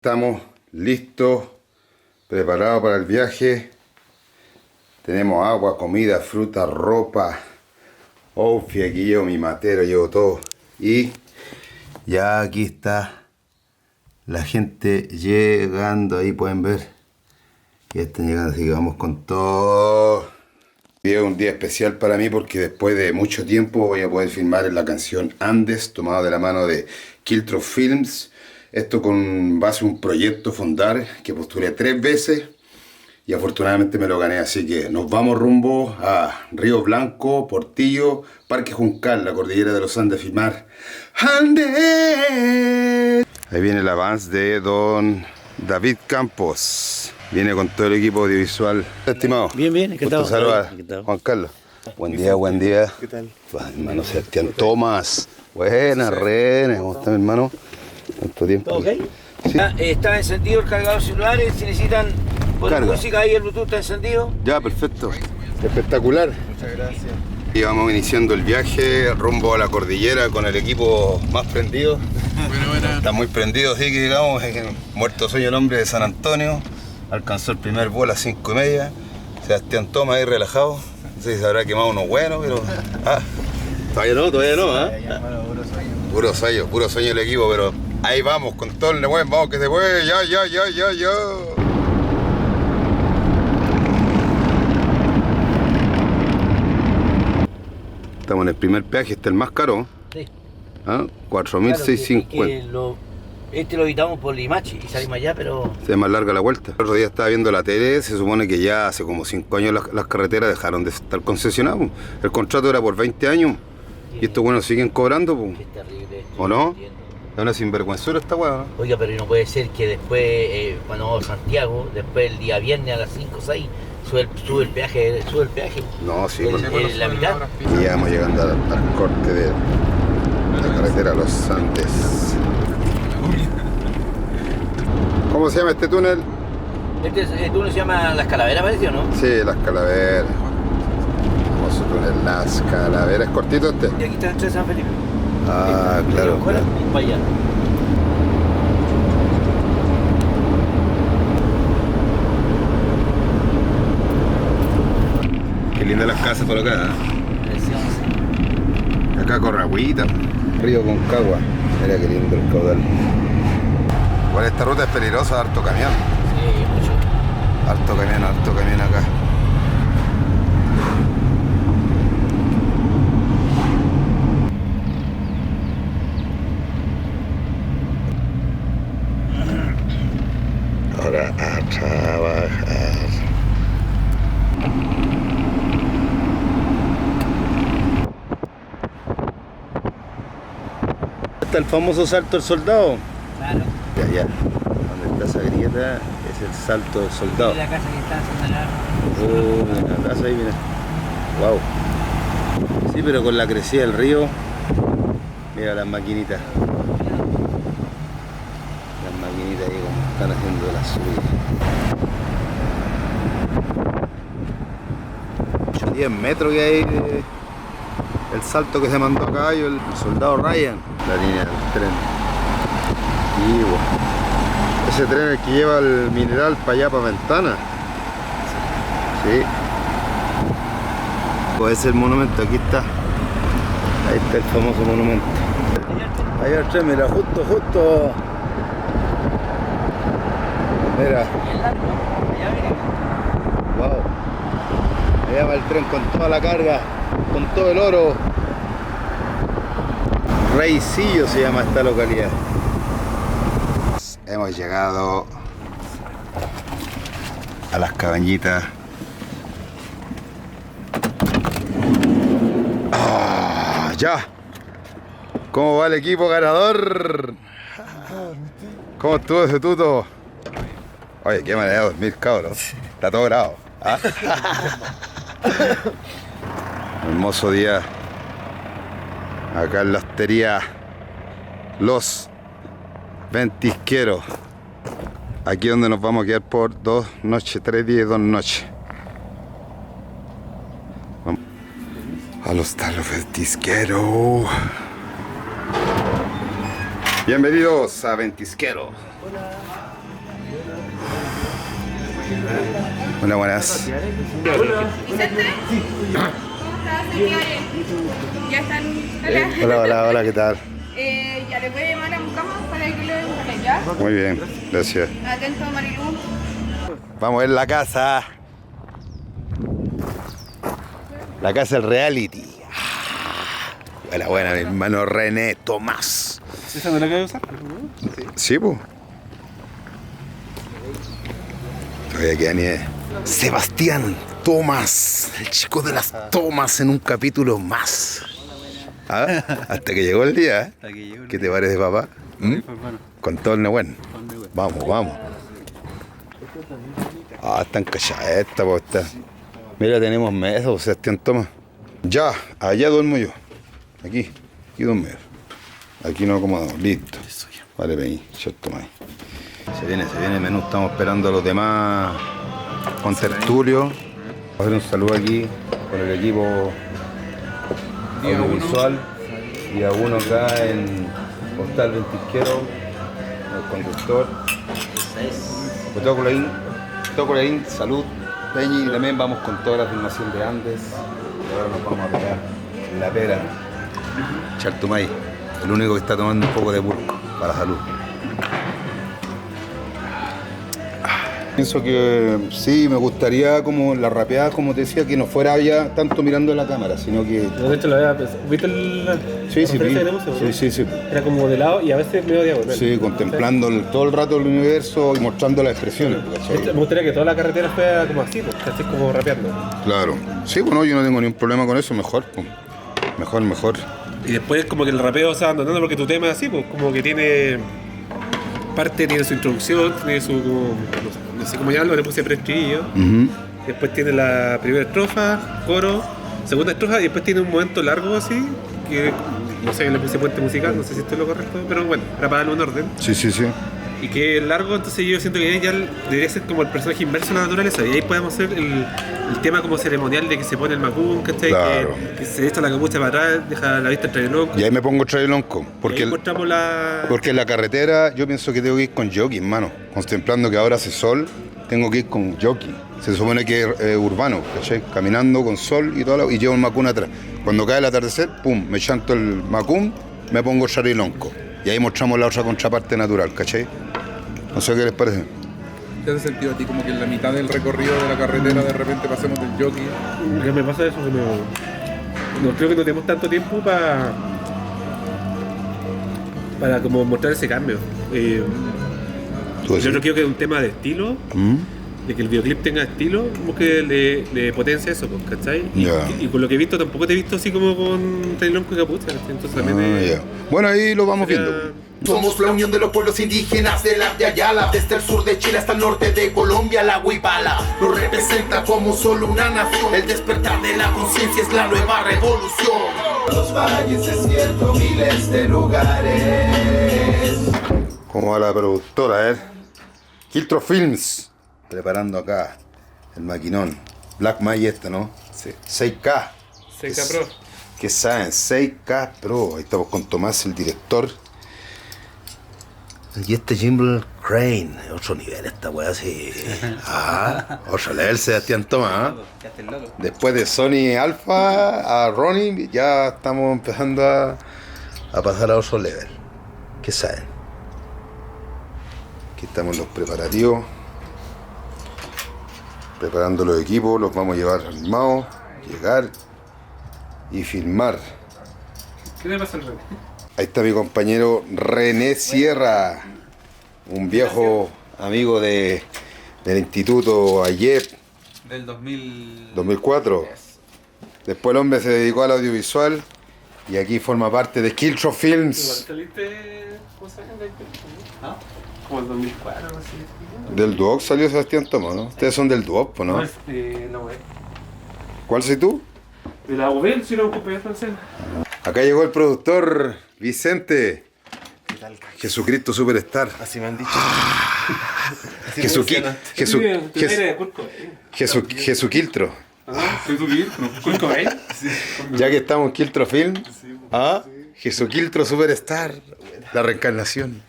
Estamos listos, preparados para el viaje. Tenemos agua, comida, fruta, ropa. Aquí llevo mi matero, llevo todo. Y ya aquí está la gente llegando, ahí pueden ver. Ya están llegando, así que vamos con todo. Hoy es un día especial para mí porque después de mucho tiempo voy a poder filmar en la canción Andes, tomado de la mano de Kiltro Films. Esto con base a un proyecto Fondar que postulé 3 veces y afortunadamente me lo gané. Así que nos vamos rumbo a Río Blanco, Portillo, Parque Juncal, la cordillera de los Andes, filmar Andes. Ahí viene el avance de don David Campos. Viene con todo el equipo audiovisual. Estimado. Bien, bien, ¿qué tal? Juan Carlos. Buen día, buen día. ¿Qué tal? Hermano Sebastián Tomás. Buenas, renes. ¿Cómo está mi hermano? ¿Cuánto tiempo? ¿Todo ok? Sí. Está encendido el cargador celulares, si necesitan poner Carga. música ahí, el Bluetooth está encendido. Ya, perfecto. Espectacular. Muchas gracias. Y vamos iniciando el viaje rumbo a la cordillera con el equipo más prendido. Buena. Está muy prendido, así que digamos, muerto sueño el hombre de San Antonio. Alcanzó el primer vuelo a las 5:30. Sebastián Tomás ahí relajado. No sé si se habrá quemado uno bueno, pero... Todavía no, Puro sueño el equipo, pero ahí vamos, con todo el buen, vamos que se puede, ya. Estamos en el primer peaje, este es el más caro. Sí. ¿Ah? 4.650. Este lo evitamos por Limache y salimos allá, pero... Se ve más larga la vuelta. El otro día estaba viendo la tele, se supone que ya hace como 5 años las carreteras dejaron de estar concesionadas. El contrato era por 20 años y estos buenos siguen cobrando. Es terrible. ¿O no? Entiendo. Es una sinvergüenzura esta weá, ¿no? Oiga, pero no puede ser que después, cuando vamos a Santiago, después el día viernes a las 5 o 6, sube el peaje. No, sí, La mitad. Y ya vamos llegando al corte de la carretera Los Andes. ¿Cómo se llama este túnel? Este túnel se llama Las Calaveras, parece, ¿o no? Sí, Las Calaveras. Famoso túnel Las Calaveras. ¿Cortito este? Y aquí está entre San Felipe. Ah, claro. Y para allá. Qué lindas las casas por acá, ¿eh? Precioso. Acá corre agüita. Río Concagua. Mira qué lindo el caudal. Igual esta ruta es peligrosa, harto camión. Sí, mucho. Harto camión acá. Ahora a trabajar. Está el famoso Salto del Soldado. Claro. Allá, donde está esa grieta, es el Salto del Soldado. Y la casa que está señalada. Mira, la casa ahí, mira. Wow. Sí, pero con la crecida del río, mira las maquinitas. Las maquinitas ahí como están haciendo las subidas. 10 metros que hay el salto que se mandó a caballo el soldado Ryan. La línea del tren. Y bueno, ese tren es el que lleva el mineral para allá, para Ventana. Sí. Pues ese es el monumento, aquí está. Ahí está el famoso monumento. Ahí el tren, mira, justo. Mira. Wow. Allá va el tren con toda la carga, con todo el oro. Reycillo se llama esta localidad. Hemos llegado a las cabañitas. Ya. ¿Cómo va el equipo ganador? ¿Cómo estuvo ese tuto? Oye, qué manera de dormir, cabros. Está todo grado. ¿Ah? Hermoso día. Acá en la hostería Los Ventisqueros. Aquí donde nos vamos a quedar por 2 noches, 3 días y 2 noches. Vamos a los Ventisqueros. Bienvenidos a Ventisquero. Hola. Hola, buenas. Vicente, ¿cómo estás? Ya están. Hola. Hola, ¿qué tal? Ya le voy a llamar a Mucama para que le den ya. Muy bien, gracias. Atento, Marilu. Vamos a ver la casa. La casa del reality. Buena, mi hermano René Tomás. ¿Esa no la acabas de usar? Sí, pues. Todavía queda ni Sebastián Tomás, el chico de las tomas en un capítulo más. ¿Ah? Hasta que llegó el día, ¿eh? ¿Qué te parece, papá? ¿Mm? Con todo el Nehuen. Vamos. Ah, están calladas esta, pues está. Mira, tenemos mesa, Sebastián Tomás. Ya, allá duermo yo. Aquí duermo yo. Aquí nos acomodamos, listo. Vale, vení, yo tomé. Se viene el menú, estamos esperando a los demás con tertulio. Voy a hacer un saludo aquí por el equipo audiovisual. Día 1 acá en Postal Ventisquero, el conductor. Tocolaín, salud. Peñi, y también vamos con toda la filmación de Andes. Y ahora nos vamos a pegar la pera. Chartumay, el único que está tomando un poco de burco para la salud. Pienso que sí, me gustaría como la rapeada, como te decía, que no fuera ya tanto mirando la cámara, sino que... De hecho, ¿viste Sí, sí. Era como de lado y a veces medio diagonal. Sí, contemplando todo el rato el universo y mostrando las expresiones. Me gustaría que toda la carretera fuera como así, pues, así como rapeando. Claro. Sí, bueno, yo no tengo ningún problema con eso, mejor. Pues. Mejor. Y después como que el rapeo se va abandonando porque tu tema es así, pues como que tiene... Parte tiene su introducción, tiene su... no sé cómo llamarlo, le puse preestribillo. Después tiene la primera estrofa, coro, segunda estrofa y después tiene un momento largo así, que no sé, le puse puente musical, no sé si esto es lo correcto, pero bueno, era para darle un orden. Sí. Y que es largo, entonces yo siento que ya debería ser como el personaje inverso en la naturaleza. Y ahí podemos hacer el tema como ceremonial de que se pone el macún, ¿cachai? Claro. Que se echa la capucha para atrás, deja la vista entre el lonco. Y ahí me pongo trailonco, porque porque en la carretera yo pienso que tengo que ir con jockey, hermano. Contemplando que ahora hace sol, tengo que ir con jockey. Se supone que es urbano, ¿cachai? Caminando con sol y todo, y llevo el macún atrás. Cuando cae el atardecer, pum, me chanto el macún, me pongo trailonco. Y ahí mostramos la otra contraparte natural, ¿cachai? No sé qué les parece. ¿Te hace sentido a ti como que en la mitad del recorrido de la carretera de repente pasemos del jockey? ¿Qué me pasa eso? Que no creo que no tenemos tanto tiempo para como mostrar ese cambio. Yo no creo que es un tema de estilo, de que el videoclip tenga estilo, como que le potencia eso, ¿cachai? Y con lo que he visto tampoco te he visto así como con trailonco y capucha, ¿cachai? Entonces también Bueno, ahí lo vamos viendo. Somos la unión de los pueblos indígenas de la de Ayala, desde el sur de Chile hasta el norte de Colombia, la Huipala nos representa como solo una nación. El despertar de la conciencia es la nueva revolución. Los valles, desiertos, miles de lugares. ¿Cómo va la productora, Kiltro Films, preparando acá el maquinón. Black Majesty, ¿no? Sí. 6K. 6K Pro. ¿Qué saben? 6K Pro. Ahí estamos con Tomás, el director. Y este Jimble Crane, otro nivel esta weá, sí. Otro level Sebastián Tomás. Después de Sony Alpha a Ronnie, ya estamos empezando a pasar a otro level. ¿Qué saben? Aquí estamos los preparativos. Preparando los equipos, los vamos a llevar armados, llegar y filmar. ¿Qué le pasa al René? Ahí está mi compañero René Sierra, un viejo amigo del instituto AYEP. Del 2004. Después el hombre se dedicó al audiovisual y aquí forma parte de Kiltro Films. ¿Saliste como el 2004 o así? Del Duoc salió Sebastián Tomás, ¿no? Ustedes son del Duoc, ¿no? No, la web. ¿Cuál soy tú? De la UB, si no me compañía francés. Acá llegó el productor Vicente. ¿Qué tal? Jesucristo Superstar. Así me han dicho. Jesuquiltro. ¿Culco ahí? Ya que estamos en Kiltro Film. Jesuquiltro Superstar. La reencarnación.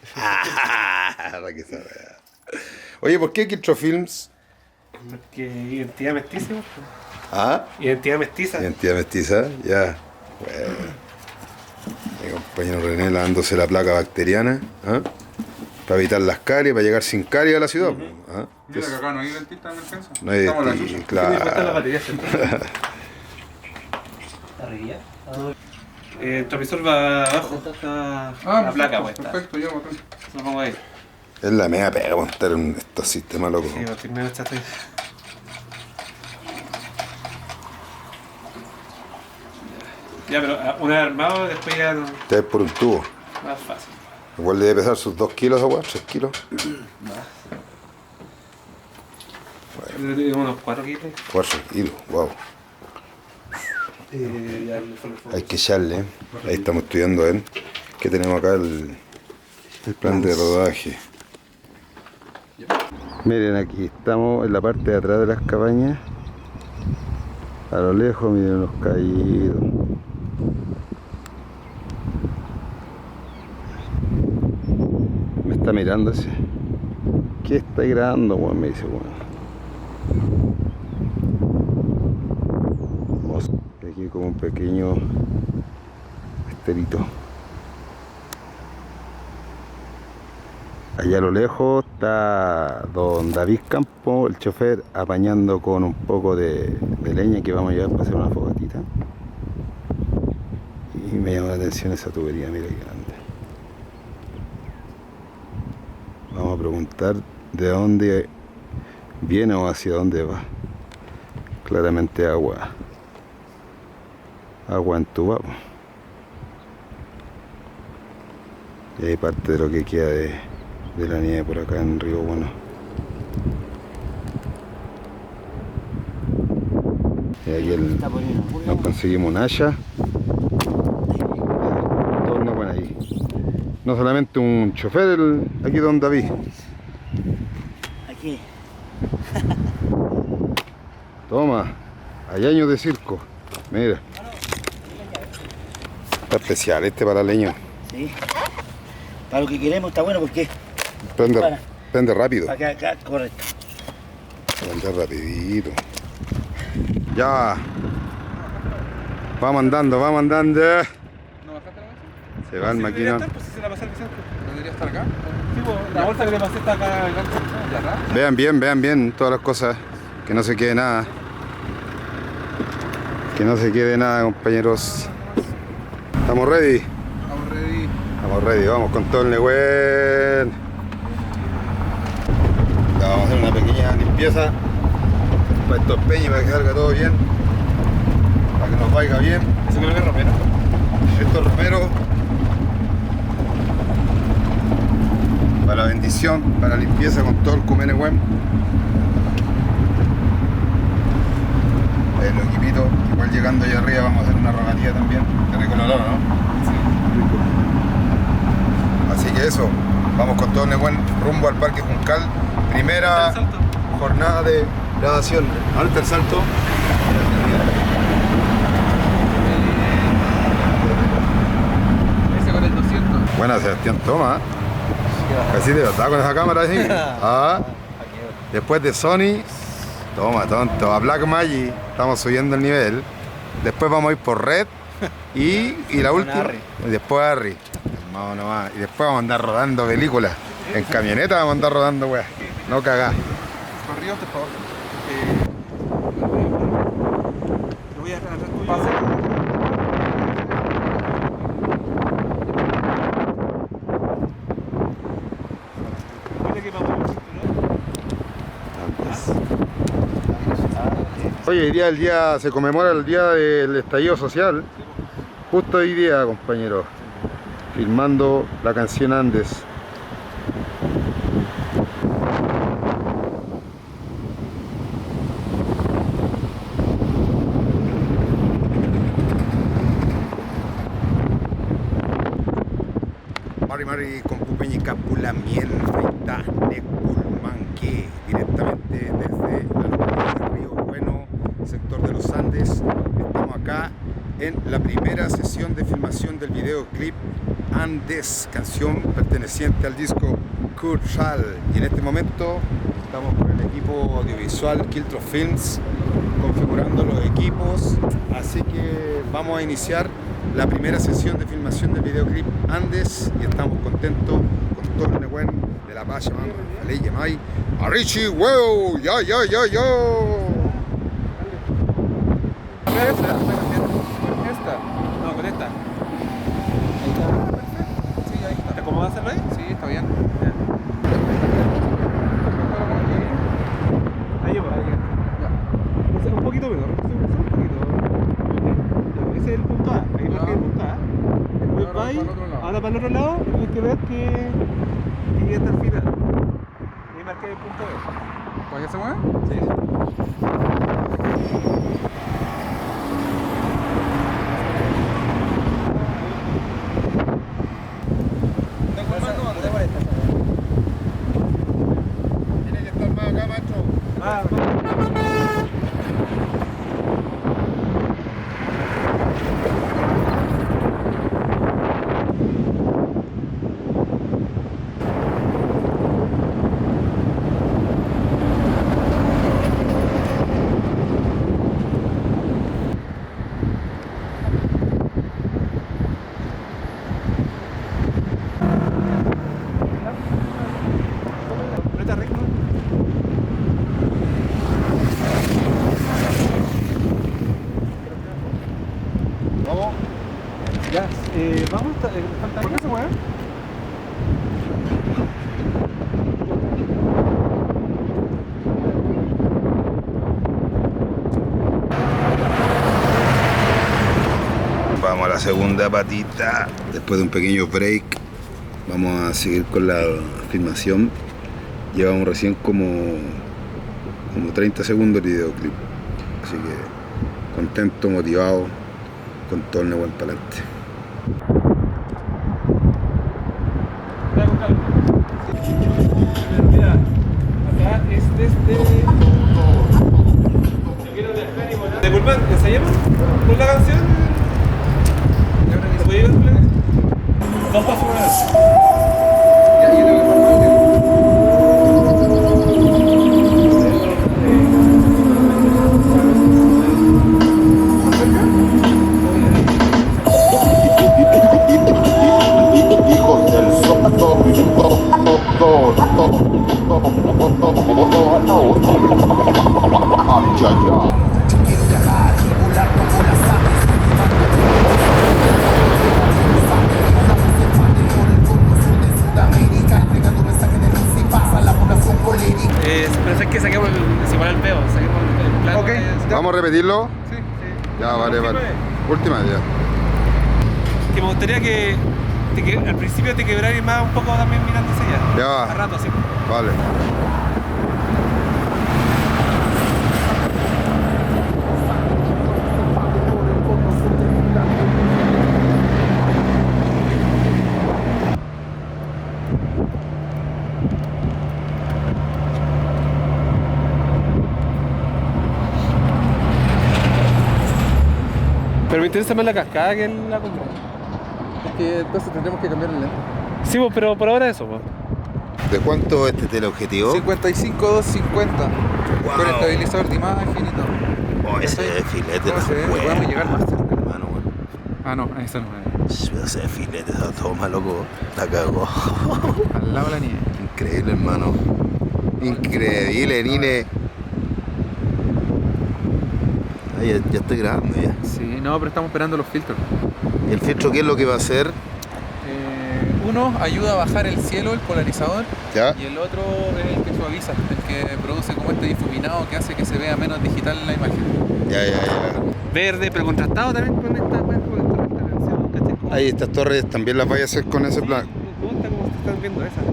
Oye, ¿por qué Quiltro Films? Porque identidad mestiza. Pues. ¿Ah? Identidad mestiza. Identidad mestiza, ya. Bueno. Mi compañero René lavándose la placa bacteriana. ¿Ah? Para evitar las caries, para llegar sin caries a la ciudad. ¿Ah? Mira que acá no hay dentista de emergencia. No hay Estamos en la dentista, chucha. claro. Me faltan las baterías. El transmisor va abajo, está la placa puesta. Perfecto, ya, botón. Lo pongo ahí. Es la mega pega montar estos sistemas locos. Sí, estoy medio chato ahí. Ya, pero una vez armado, después ya no. Este es por un tubo. Más fácil. Igual debe pesar sus 2 kilos, agua, 3 kilos. Yo tengo unos 4 kilos. 4 kilos, wow. Ya le fue el fuego. Hay que echarle, ¿eh? Ahí estamos estudiando, ¿eh? Que tenemos acá el plan de rodaje. Miren, aquí estamos en la parte de atrás de las cabañas. A lo lejos, miren los caídos. Me está mirando ese. ¿Qué está grabando, weón? Me dice, weón. Aquí como un pequeño esterito. Allá a lo lejos está don David Campo, el chofer, apañando con un poco de leña que vamos a llevar para hacer una fogatita. Y me llama la atención esa tubería, mira qué grande. Vamos a preguntar de dónde viene o hacia dónde va. Claramente agua entubada. Y hay parte de lo que queda de la nieve por acá en Río Bueno. Y aquí nos conseguimos un haya. Todo una buena ahí. No solamente un chofer, aquí don David. Aquí. Toma, hay años de circo. Mira. Está especial este para leño. Sí. Para lo que queremos está bueno porque. Prende rápido. Acá, correcto. Prende rapidito. Ya. Vamos andando, vamos andando. ¿No bajaste la bolsa? Se va el maquinón. Pues si se la pasé al centro. ¿No debería estar acá? Sí, pues, la bolsa que le pasé está acá en el gancho. ¿Ya atrás? Vean bien todas las cosas. Que no se quede nada. Que no se quede nada, compañeros. ¿Estamos ready? Estamos ready. Estamos ready, vamos con todo el Nehuen. Ya vamos a hacer una pequeña limpieza para estos peñas, para que salga todo bien, para que nos vaya bien. Eso creo que es romero. Estos romeros, para la bendición, para la limpieza con todo el Cumenehuen. El equipito, igual llegando allá arriba vamos a hacer una rogatilla también. Qué rico el olor, ¿no? Así que eso, vamos con todo Nehuen rumbo al Parque Juncal. Primera jornada de grabación. Alta el salto. Ese con el 200. Buena, Sebastián, toma. Casi de verdad con esa cámara así. Ah. Después de Sony, toma, tonto, a Blackmagic. Estamos subiendo el nivel. Después vamos a ir por Red y la última. Y después Harry. Vamos nomás. Y después vamos a andar rodando películas. En camioneta vamos a andar rodando, weá. No cagá. Corridos, por favor. Lo voy a agarrar tuyo. Pase. Mira que vamos. Oye, hoy día se conmemora el día del estallido social. Justo hoy día, compañeros. Filmando la canción Andes. Mari con Pupeñi Capula Miel Feita Neculmanque, directamente desde la localidad de Río Bueno, sector de los Andes. Estamos acá en la primera sesión de filmación del videoclip Andes, canción perteneciente al disco Cultural. Y en este momento estamos con el equipo audiovisual Kiltro Films configurando los equipos. Así que vamos a iniciar la primera sesión de filmación del videoclip Andes y estamos contentos con todo el Nehuen de la Paz, llamando a Ley Yemay, a Richie Huevo, yo. Esta. No, con esta. Sí, ahí está. ¿Te acomodas hacerlo ahí? Sí, está bien. Ahí va. O sea, un poquito menos, un poquito. Ese es el punto A, ahí marqué el punto A. Después Ahora va ahí, para el otro lado. ahora para el otro lado, y tienes que ver que llegue hasta el final. Ahí marqué el punto B. ¿Pues ya se mueve? Sí. Tiene que estar más acá, macho. Ah, ¿no está recto? Vamos. Ya, vamos, falta. ¿Por qué se mueve? Vamos a la segunda patita. Después de un pequeño break, vamos a seguir con la filmación. Llevamos recién como 30 segundos el videoclip. Así que contento, motivado, con todo el Nehuen para adelante. Mira, acá es desde. Disculpen, ¿ensayamos con la canción? ¿Se puede ir al plan? Dos pasos más. Ya, yo tengo que pasar audio. Hijos del Pensé que saquemos el peo, saquemos el plano. Ok. ¿Vamos a repetirlo? Sí. Ya, vale. Última ya. Que me gustaría que al principio te quebraras más un poco también mirando hacia allá. Ya va. A rato así. Vale. Pero me interesa más la cascada que la compra. Es que entonces tendremos que cambiar el lente. Sí, pues, pero por ahora eso, pues. ¿De cuánto es este teleobjetivo? 55-250. Con estabilizador de imagen y todo. Oh, ese es filete, No sé, podemos llegar más cerca. hermano, bueno. Ah, no, esa no es. Ese es filete, esa toma, loco. La cagó. Al lado de la nieve. Increíble, hermano. Increíble, Nine. Ay, ya estoy grabando ya. Sí, no, pero estamos esperando los filtros. ¿Y el filtro qué es lo que va a hacer? Uno ayuda a bajar el cielo, el polarizador, ¿Ya? y el otro es el que suaviza, el que produce como este difuminado que hace que se vea menos digital en la imagen. Ya. Verde, pero contrastado también con esta intervención, ¿cachai? Ahí estas torres también las vais a hacer con ese plan. Me gusta cómo se están viendo esas.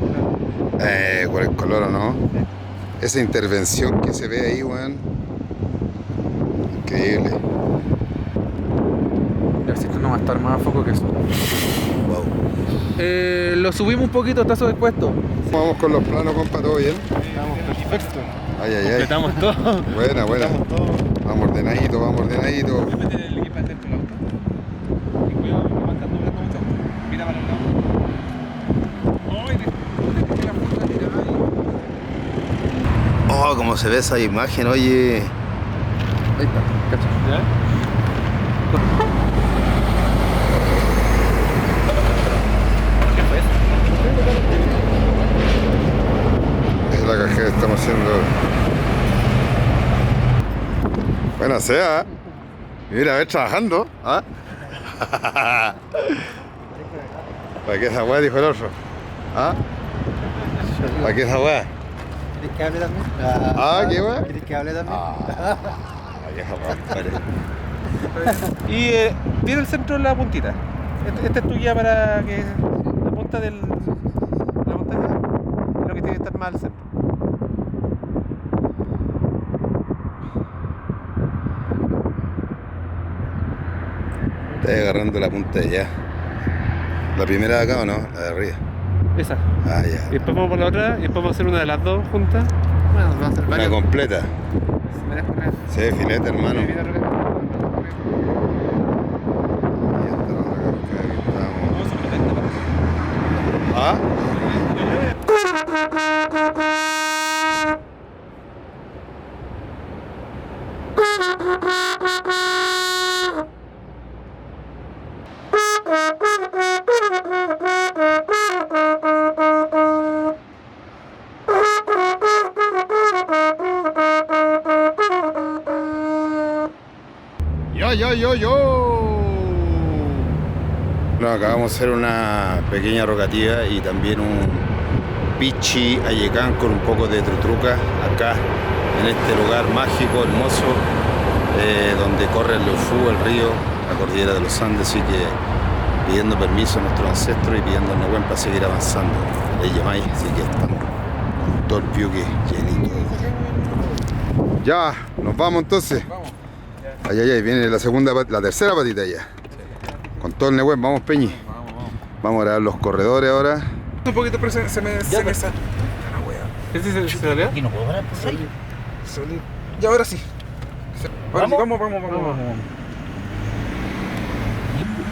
Con el color, ¿o no? Esa intervención que se ve ahí, weón. Increíble. A ver si esto no va a estar más a foco que eso. Wow. Lo subimos un poquito, está sobrepuesto. Vamos con los planos, compa, ¿todo bien? Estamos perfectos. Ay. Completamos todo. Buena. Completamos todo. Vamos ordenadito. Voy a meter el equipo dentro del auto. Y cuidado, que va a estar doblando mucho. Mira para el lado. ¡Ay! Oh, cómo se ve esa imagen, oye. Ahí está, cacha. ¿Ya? Es la caja que estamos haciendo. Buena sea. Mira, a ver trabajando. ¿Ah? ¿Para qué esa weá? Dijo el otro. ¿Ah? ¿Para qué esa weá? ¿Quieres que hable también? ¿Qué weá? ¿Quieres que hable también? Y tiene el centro en la puntita. Esta es tu guía para que la punta de la montaña. Creo que tiene que estar más al centro. Estoy agarrando la punta de allá. ¿La primera de acá o no? La de arriba. Esa. Ah, Y ya. después vamos por la otra y después vamos a hacer una de las dos juntas. Bueno, vamos a hacer Una varias. completa. Varias correas. Sí, filete, hermano. Sí, viene al revés. Ahí está la otra cascada que estamos. Vamos a hacer 70 para eso. ¿Ah? Yo. No, acabamos de hacer una pequeña rogativa y también un pichi ayecán con un poco de trutruca acá en este lugar mágico, hermoso, donde corre el Leufú, el río, la cordillera de los Andes, así que pidiendo permiso a nuestros ancestros y pidiendo el Nehuen para seguir avanzando. El Yamay, así que estamos con todo el piuque llenito. Ya, nos vamos entonces. Vamos. Ay, viene la tercera patita ya. Con todo el Nehuen, vamos Peñi. Vamos a grabar los corredores ahora. Un poquito, pero se me sale. ¿Ese se salió? Aquí no puedo parar, pues ahí. Y ahora sí. Ahora sí, ¿Vamos? vamos.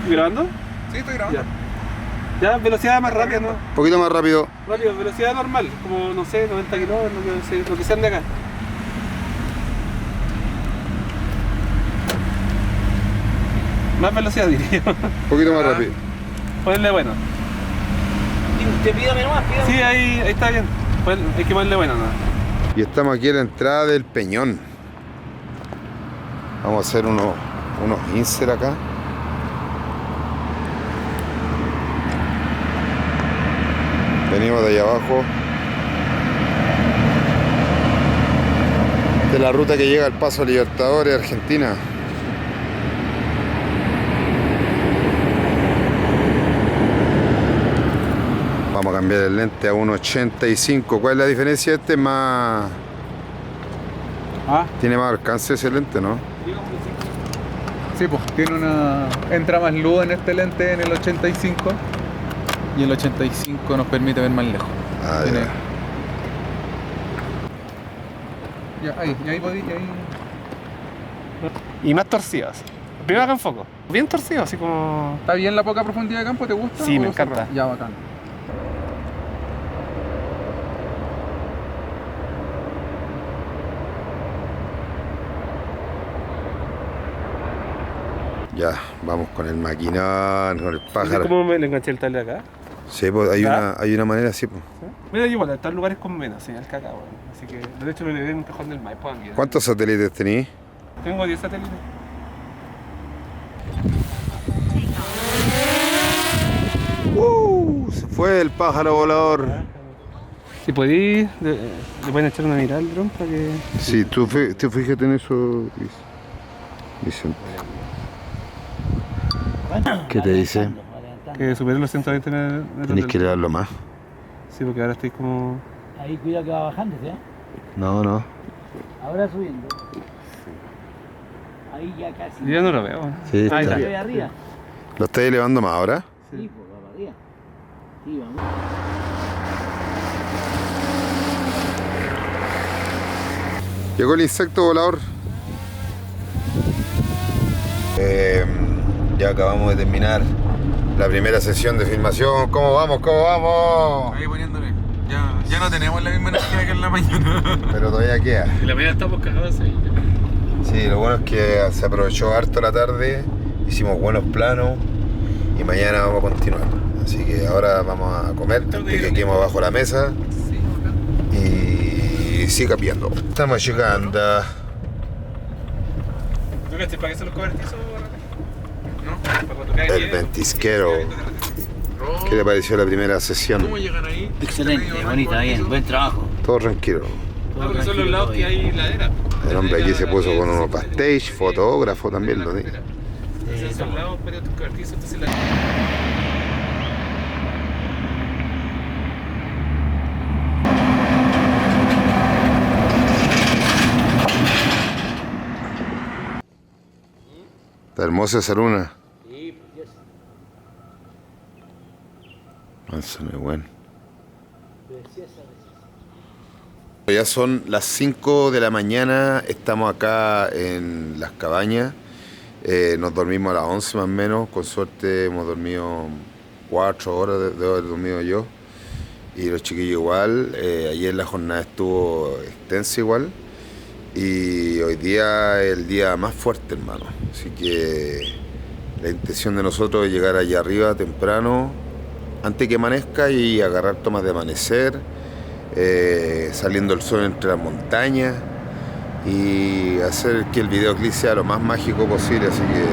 ¿Grabando? Sí, estoy grabando. Ya, velocidad más rápida, ¿no? Un poquito más rápido. Rápido, velocidad normal, como no sé, 90 kilómetros, lo que sean de acá. Más velocidad diría. Un poquito más rápido. Ponerle bueno. Usted pídame nomás, pídame. Sí, ahí está bien. Hay que ponerle bueno, ¿no? Y estamos aquí en la entrada del Peñón. Vamos a hacer unos insert acá. Venimos de allá abajo. De la ruta que llega al Paso Libertadores, Argentina. Vamos a cambiar el lente a 1.85. ¿Cuál es la diferencia? Este es más... Tiene más alcance ese lente, ¿no? Sí, pues tiene una. Entra más luz en este lente en el 85. Y el 85 nos permite ver más lejos. Ah, Tiene- ya. ahí podí, ahí. Y más torcidos. Primero acá en foco. Bien torcido, así como... ¿Está bien la poca profundidad de campo? ¿Te gusta? Sí, me ¿O encanta. Ya, bacán. Ya, vamos con el maquinón, con el pájaro. ¿Cómo me le enganché el tablet acá? Sí, pues hay ¿Ya? hay una manera así, pues. Mira, igual, están lugares con menos señal que acá, bueno. Así que, de hecho, lo levé en un cajón del Maipo. Aquí. ¿Cuántos satélites tenéis? Tengo 10 satélites. Se fue el pájaro volador. Si podéis, le pueden echar una mirada al dron para que... Sí, tú fíjate en eso, Vicente. ¿Qué te dice? Que supere los 120 metros. Tenéis que del- leerlo más. Sí, porque ahora estoy como... Ahí cuidado que va bajando, ¿sí? No. Ahora subiendo. Ahí ya casi. Yo ya no lo veo. Sí, Ahí está. está. Arriba. ¿Lo estáis elevando más ahora? Sí, pues va para arriba. Sí, vamos. Llegó el insecto volador. Ya acabamos de terminar la primera sesión de filmación. ¿Cómo vamos? Ahí poniéndole. Ya Ya no tenemos la misma energía que en la mañana. Pero todavía queda. En la mañana estamos cagados ahí. Sí, lo bueno es que se aprovechó harto la tarde, hicimos buenos planos y mañana vamos a continuar. Así que ahora vamos a comer antes que quedemos abajo la mesa y siga viendo. Estamos llegando. ¿Tú crees para qué son los cobertizos? ¿No? Para cuando caiga El nieve. ventisquero. ¿Qué le pareció la primera sesión? ¿Cómo llegan ahí? Excelente, bonita, bien, buen trabajo. Todo tranquilo. No, porque son los lados que hay ladera. El hombre aquí se puso con unos backstage, fotógrafo también lo digo. Entonces son lados, pero tus cobertizos, entonces la... Está hermosa esa luna. Sí, precioso. Eso no es bueno. Preciosa. Ya son las 5 de la mañana, estamos acá en Las Cabañas. Nos dormimos a las 11 más o menos, con suerte hemos dormido 4 horas, debo haber dormido yo. Y los chiquillos igual, ayer la jornada estuvo extensa igual. Y hoy día es el día más fuerte, hermano. Así que la intención de nosotros es llegar allá arriba temprano, antes que amanezca, y agarrar tomas de amanecer, saliendo el sol entre las montañas y hacer que el videoclip sea lo más mágico posible. Así que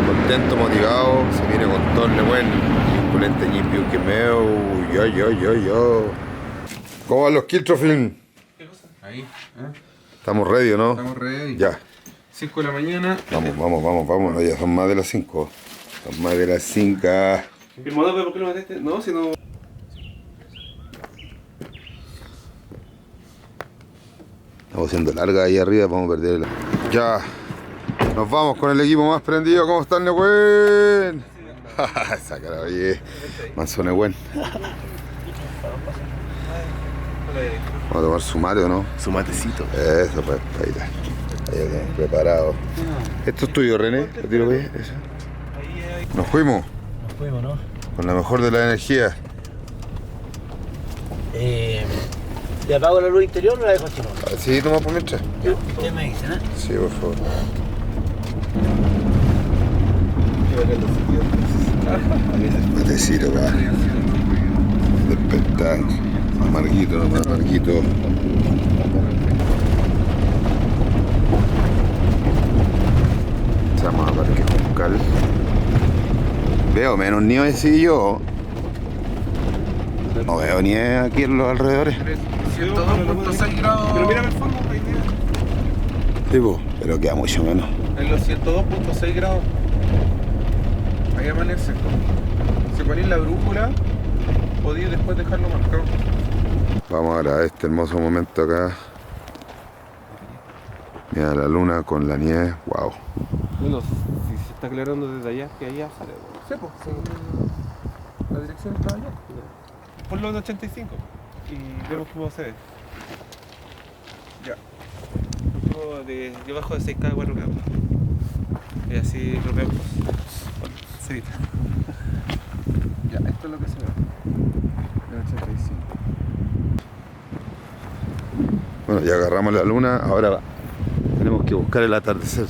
contento, motivado, se viene con todo el buen imponente Ñipiu que meo, yo. ¿Cómo van los Kiltrofilm? Ahí, ¿Estamos ready o no? estamos ready. Ya. 5 de la mañana. Vamos, no, ya son más de las 5. Son más de las 5. ¿El modo por qué lo metiste? No, si no... Estamos haciendo larga ahí arriba, vamos a perder Ya. Nos vamos con el equipo más prendido. ¿Cómo están, Nehuen? Sácala, oye. Manso Nehuen. Vamos a tomar su mate, ¿o no? Su matecito. Eso, pues, ahí está. Ahí lo tenemos preparado. ¿Esto es tuyo, René? ¿Lo tiro para allá? Eso. Nos fuimos Nos fuimos, ¿no? con la mejor de la energía. ¿Le apago la luz interior o la dejo chino? Sí, toma por mientras. Usted me dice, ¿no? Sí, por favor. Matecito, va. Despertar. Amarguito, nomás, amarguito. Vamos a Parque Juncal. Veo menos nieve si yo. No veo nieve aquí en los alrededores. 102.6 grados. Pero mira el fondo, ahí tiene. Sí, po, pero queda mucho menos. En los 102.6 grados. Ahí amanece. Si ponéis la brújula, podéis después dejarlo marcado. Vamos a grabar este hermoso momento acá. Mira la luna con la nieve, wow. Bueno, si se está aclarando desde allá, que allá sale. Sí, pues. La dirección está allá. Ponlo en 85 y vemos cómo se ve. Ya. Yo bajo de 6 cada 4 grados. Y así lo vemos. Bueno, se evita. Ya, esto es lo que se ve. El 85. Bueno, ya agarramos la luna, ahora tenemos que buscar el atardecer,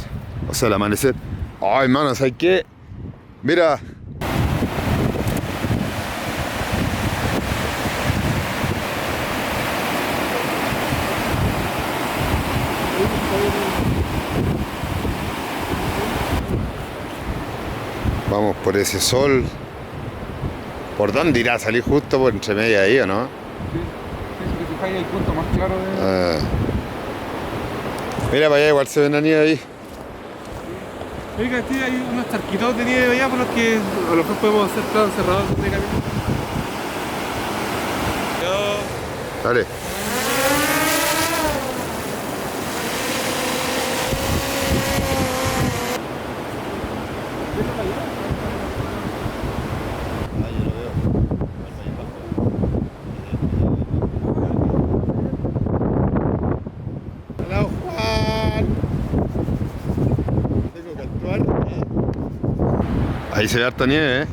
o sea, el amanecer. Ay, hermano, ¿sabes qué? Mira. Vamos por ese sol. ¿Por dónde irá a salir justo por entre media ahí o no? Si te fijáis el punto más claro de... Mira para allá, igual se ve la nieve ahí. Oiga, tío, hay unos charquitos de nieve allá por los que a lo mejor podemos hacer planos cerrados de camino. Dale. Hola, Juan. Tengo que actuar. Ahí se ve harta nieve,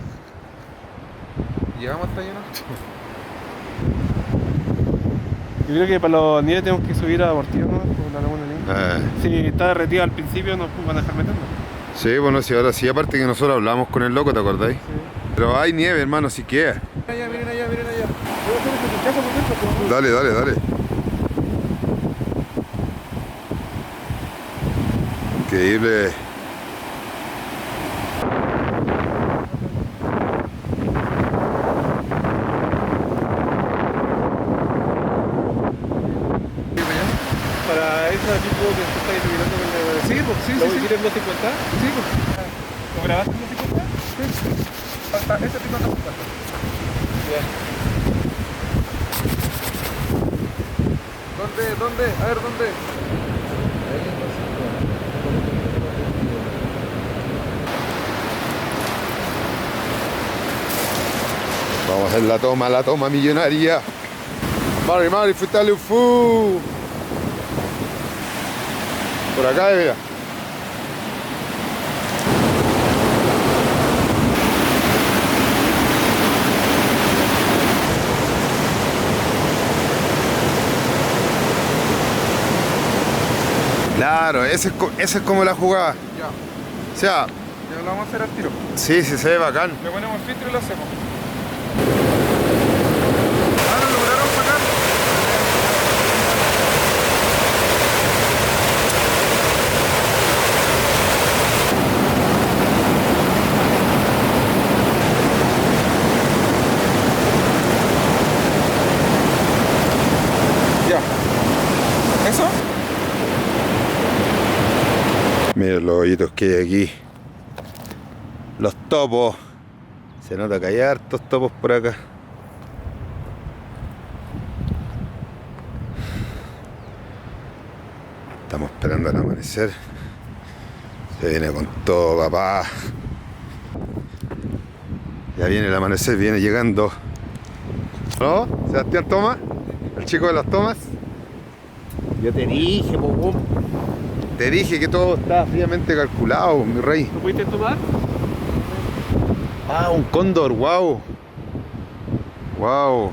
Llegamos hasta allá, ¿no? Yo creo que para los nieves tenemos que subir a Portillo, ¿no? Por la laguna ahí. Si está derretido al principio, nos van a dejar meternos. Sí, bueno, sí, ahora sí, aparte que nosotros hablamos con el loco, ¿te acordáis? Sí. Pero hay nieve, hermano, si queda. Miren allá, miren allá. Dale, dale, dale. Increíble. Para ese tipo que tú estás iluminando con la... Sí, pues, sí, ¿Lo sí, hiciste sí. en 250? Sí, pues. ¿Lo grabaste en 250? Sí. Falta ese tipo de cosas. ¿Dónde? A ver, ¿dónde? Vamos a hacer la toma millonaria. Mari, futale fu. Por acá, mira. Claro, ese es como la jugada. Ya. O sea, Ya lo vamos a hacer al tiro. sí, se ve bacán. Le ponemos filtro y lo hacemos. Ah, lo lograron sacar. Ya. ¿Eso? Miren los hoyitos que hay aquí. Los topos. Se nota que hay hartos topos por acá. Estamos esperando al amanecer. Se viene con todo, papá. Ya viene el amanecer, viene llegando. ¿No? Sebastián Tomás, el chico de las tomas. Yo te dije, po. Te dije que todo estaba fríamente calculado, mi rey. ¿Lo pudiste tomar? Ah, un cóndor, wow. Wow.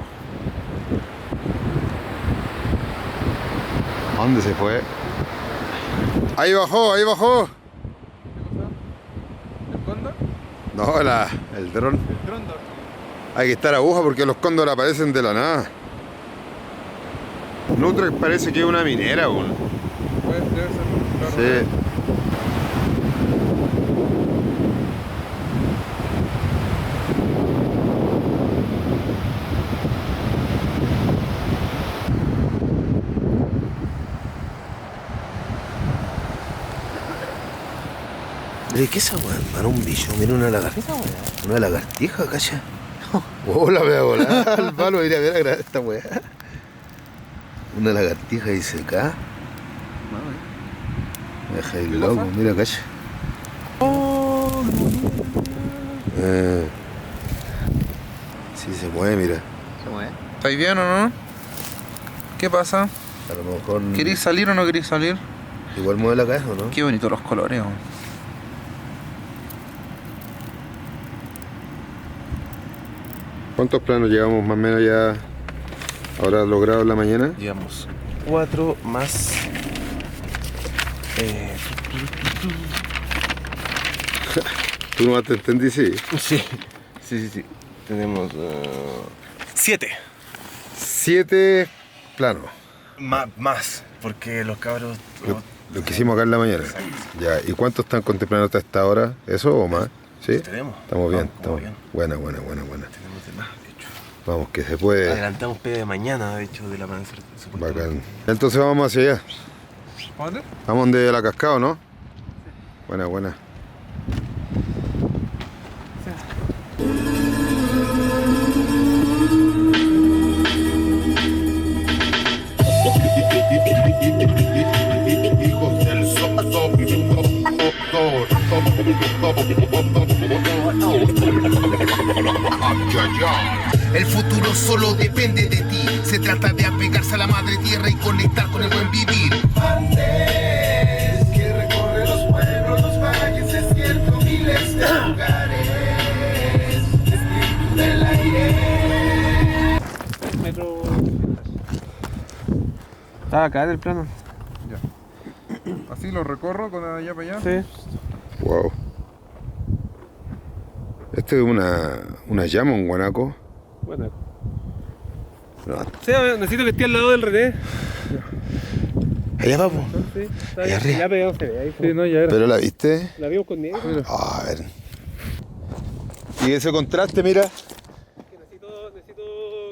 ¿A dónde se fue? Ahí bajó, ahí bajó. ¿El cóndor? No, el dron. El dróndor. Hay que estar aguja porque los cóndores aparecen de la nada. Nutrex parece que es una minera, weón. Debe ser. Sí. ¿De qué esa weá, hermano? Un bicho, mira una lagartija. Una lagartija, cacha. Hola, me voy a volar al palo, ir a ver a grabar esta weá. Una lagartija dice acá. Me deja ir loco, mira, cacha. Sí, se mueve, mira. ¿Estáis bien o no? ¿Qué pasa? A lo mejor. ¿Queréis salir o no queréis salir? Igual mueve la cabeza, ¿no? Qué bonitos los colores. ¿No? ¿Cuántos planos llevamos más o menos ya ahora logrado en la mañana? Llevamos 4 más. ¿Tú no te entendí? Sí. Sí. Tenemos 7. 7 planos. Más, porque los cabros. Lo que hicimos acá en la mañana. Ya. ¿Y cuántos están contemplando hasta esta hora? ¿Eso o más? ¿Sí? Tenemos. Estamos bien. Vamos bien. Buena. Tenemos de más, de hecho. Vamos, que se puede. Adelantamos pega de mañana, de hecho, del amanecer. Bacán. Entonces vamos hacia allá. ¿A dónde? Vamos donde la cascada, ¿no? Buena. Hijos del El futuro solo depende de ti. Se trata de apegarse a la madre tierra y conectar con el buen vivir. Antes que recorre los pueblos, los valles, desiertos, miles de lugares. Espíritu del aire. Está acá en el plano. Así lo recorro con allá para allá. Sí. Wow. Esto es una llama, un guanaco. Bueno. No. Sí, necesito que esté al lado del René. Allá vamos. Sí, está Allá bien. arriba. Ya pegado se ve ahí. Sí, no, ya era. ¿Pero la viste? La vimos con Diego. A ver. Y ese contraste, mira. Necesito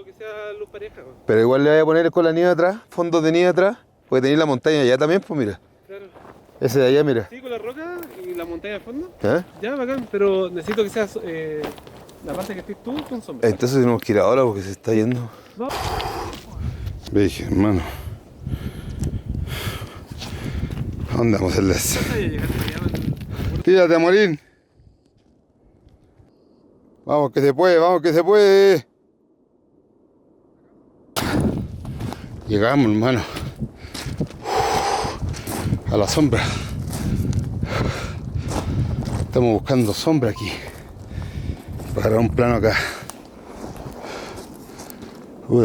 que sea luz pareja. ¿No? Pero igual le voy a poner con la nieve atrás, fondos de nieve atrás. Porque tenéis la montaña allá también, pues mira. Claro. Ese de allá, mira. Sí, con la roca y la montaña al fondo. ¿Eh? Ya, bacán. Pero necesito que sea la parte que estés tú con sombra. Entonces tenemos que ir ahora porque se está yendo. No. Veis, hermano. ¿A dónde vamos a hacerles? Tírate a morir. Vamos que se puede, vamos que se puede. Llegamos, hermano. A la sombra. Estamos buscando sombra aquí. Para agarrar un plano acá.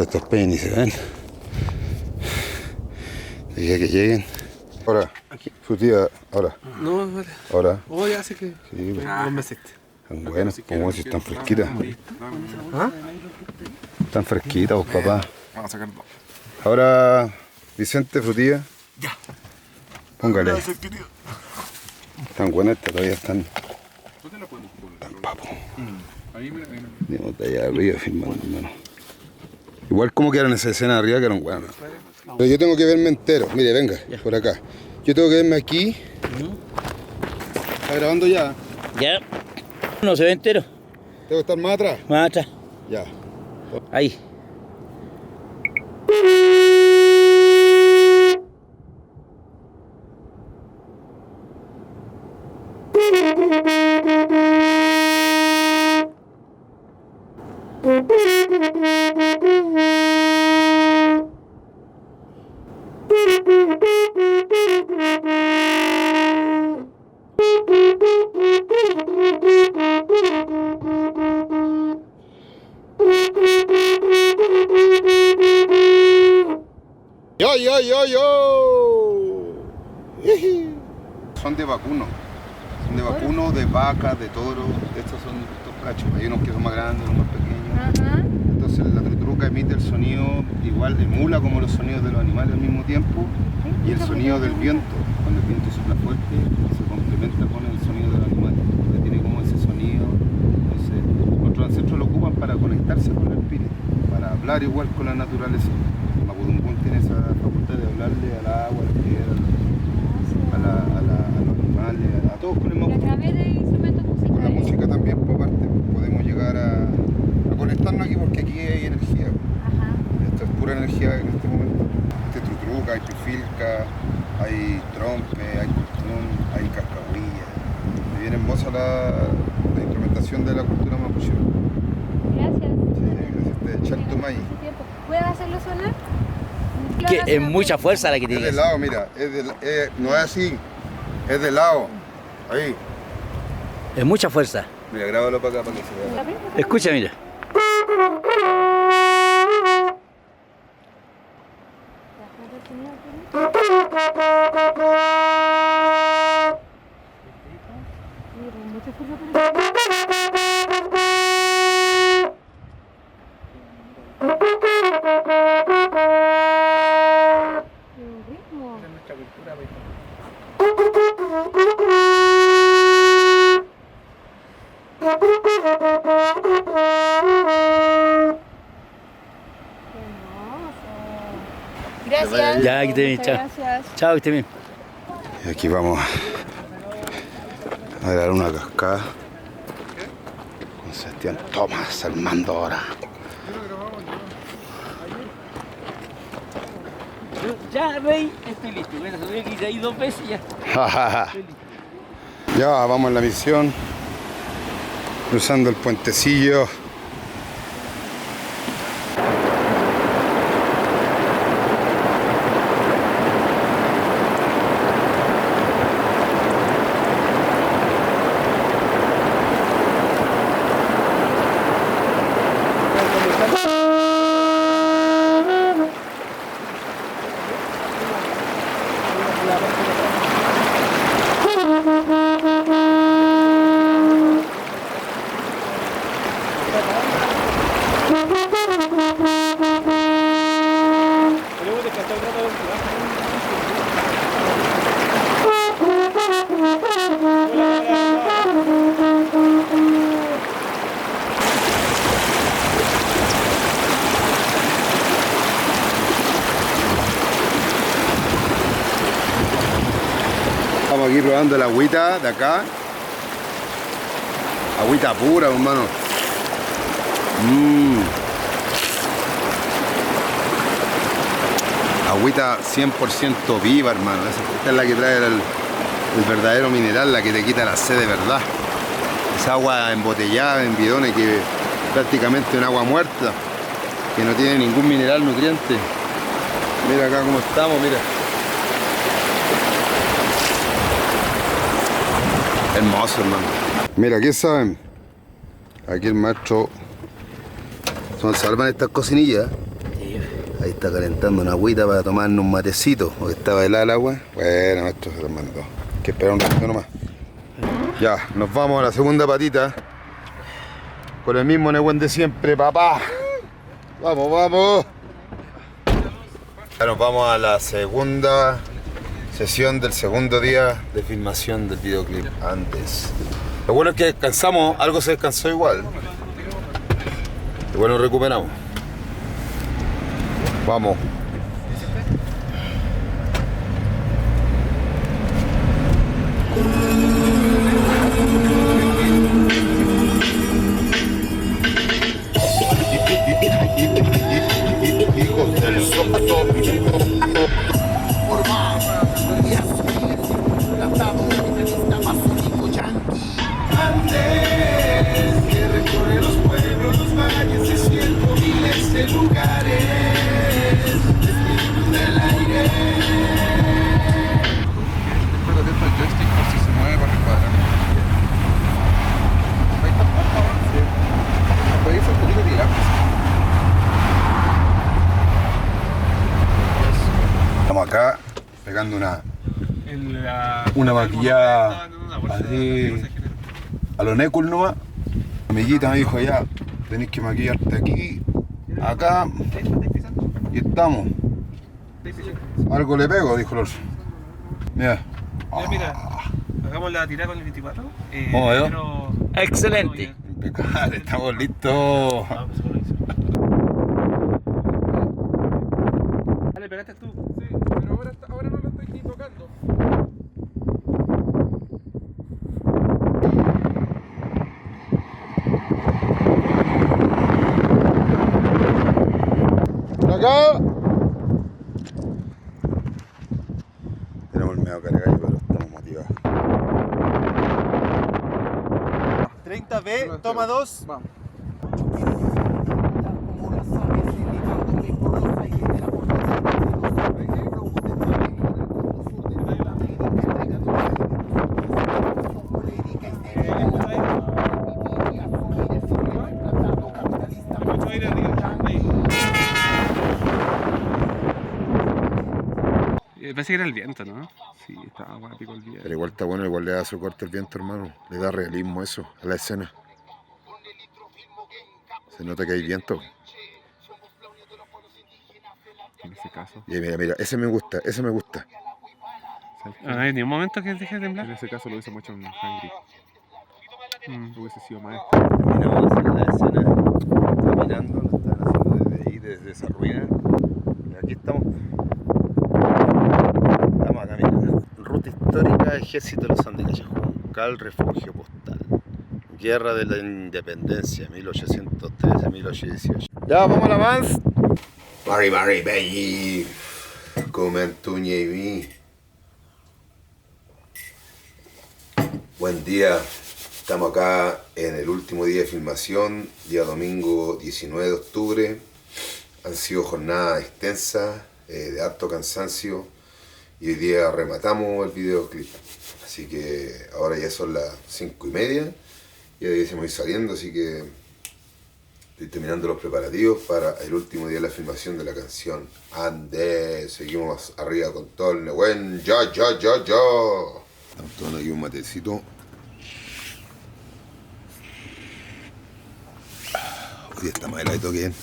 Estos peines ni se ven. Dije que lleguen. Ahora, su tía, ahora. No, vale. Ahora. Oh, ya sé que. Sí, No me acepte. están buenas, como si están fresquitas. ¿Ah? Están fresquitas, vos, papá. Vamos a sacar dos. Ahora, Vicente, frutilla. Ya. Póngale. Gracias, querido. Están buenas, estas todavía están. Están papo. Ahí, mira. Digamos, de allá arriba filmando, hermano. Igual como quedaron esa escena de arriba, quedaron buenas. Pero yo tengo que verme entero. Mire, venga, por acá. Yo tengo que verme aquí. ¿Está grabando ya? Ya. No se ve entero. ¿Tengo que estar más atrás? Más atrás. Ya. Ahí. Yo. Son de vacuno. Son de vacuno, de vaca, de toro. Estos son estos cachos. Hay unos que son más grandes, unos más pequeños. Ajá. Entonces la trutruca emite el sonido igual, emula como los sonidos de los animales al mismo tiempo. Y el sonido del viento. Cuando el viento sopla fuerte, se complementa con el sonido del animal. Entonces tiene como ese sonido. Entonces, nuestros ancestros lo ocupan para conectarse con el espíritu, para hablar igual con la naturaleza. Mapudungun tiene esa facultad de hablarle al agua, a la tierra, a los animales, a todos con el Y a mapudungun. través de instrumentos Con la musicales. música también, por parte, podemos llegar a conectarnos aquí porque aquí hay energía. Ajá. Esto es pura energía en este momento. Hay trutruca, hay pifilca, hay trompe, hay cultrún, hay cascahuilla. Me viene hermosa la instrumentación de la cultura mapuche. Gracias. Sí, gracias de Chaltumay. ¿Puedes hacerlo sonar? Que es mucha fuerza la que Es tiene. de lado, mira, no es así, es de lado. Ahí. Es mucha fuerza. Mira, grábalo para acá para que se vea. Escucha, mira. Gracias. Ya, que te bien, Muchas chao. Gracias. Chao, que esté bien. Y aquí vamos a dar una cascada con Sebastián Tomás Armando ahora. Ya, Rey, estoy listo. Bueno, sabía que hice ahí 2 veces ya. Ya vamos en la misión, cruzando el puentecillo. Estamos aquí probando la agüita de acá. Agüita pura, hermano. Agüita 100% viva, hermano. Esta es la que trae el verdadero mineral, la que te quita la sed de verdad. Es agua embotellada en bidones que prácticamente es un agua muerta, que no tiene ningún mineral nutriente. Mira acá cómo estamos, mira. Hermoso, hermano. Mira, ¿qué saben? Aquí el maestro son salvan estas cocinillas. Ahí está calentando una agüita para tomarnos un matecito, porque estaba helada el agua. Bueno, esto se lo mandó. Hay que esperar un ratito nomás. Ya, nos vamos a la segunda patita. Con el mismo Nehuen de siempre, papá. Vamos, vamos. Ya nos vamos a la segunda sesión del segundo día de filmación del videoclip antes. Lo bueno es que descansamos, algo se descansó igual. Lo bueno, recuperamos. Vamos. Hijos del sol. Por más y así, plantado capitalista masónico yanqui. Antes que recorre los pueblos, los valles, desierto, miles de lugares. Espíritu del aire. Pero atento al joystick por si se mueve para el cuadrado. Ahí está. Sí. Puede irse un poquito tirado. Estamos acá pegando una maquillada así a lo Necul nomás. Mi amiguita me dijo ya, tenés que maquillarte aquí, acá, y estamos. Algo le pego, dijo el otro. Mira. Ya, mira, hagamos la tirada con el 24. ¿Cómo veo? Pero... Excelente. Impecable, estamos listos. Dale, pegaste tú. Sí, pero ahora no lo estoy ni tocando. Acá. Tenemos el medio cargallo, pero estamos motivados. 30B, toma 2. Vamos. Como las aves elevándome por los aires de la fortaleza de los hombres, lobos de Babel, en el fondo sur de la América, entrega de los aires, son colérica y mi asumir el sistema implantado capitalista. Mucho aire arriba. Ahí. Parece que era el viento, ¿no? Sí, estaba guápico el viento. Pero igual está bueno, igual le da su corte el viento, hermano. Le da realismo eso a la escena. Se nota que hay viento. En ese caso. Y mira, mira, ese me gusta, ese me gusta. No hay ni un momento que deje de En temblar. ese caso lo hubiese hecho en Hungry. Hubiese sido más. Terminamos de hacer la escena caminando, lo están haciendo desde ahí, desde esa ruina. Y aquí estamos. Estamos acá, mira. Ruta histórica, Ejército de los Andes de Juncal, refugio postal. Guerra de la Independencia, 1813-1818. Ya, vamos al avance. Mari, Mari, baby. Comen tuña y mí. Buen día. Estamos acá en el último día de filmación, día domingo 19 de octubre. Han sido jornadas extensas, de harto cansancio. Y hoy día rematamos el videoclip. Así que ahora ya son las 5:30. Ya debiésemos ir saliendo, así que estoy terminando los preparativos para el último día de la filmación de la canción Andes. Seguimos arriba con todo el Nehuen. ¡Ya, ya, ya, ya! Estamos tomando aquí un matecito. Hoy está más heladito que bien.